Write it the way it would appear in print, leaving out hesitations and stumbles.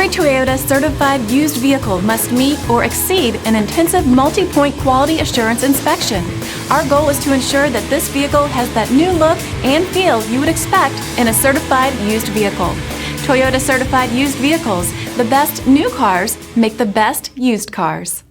Every Toyota certified used vehicle must meet or exceed an intensive multi-point quality assurance inspection. Our goal is to ensure that this vehicle has that new look and feel you would expect in a certified used vehicle. Toyota certified used vehicles, the best new cars make the best used cars.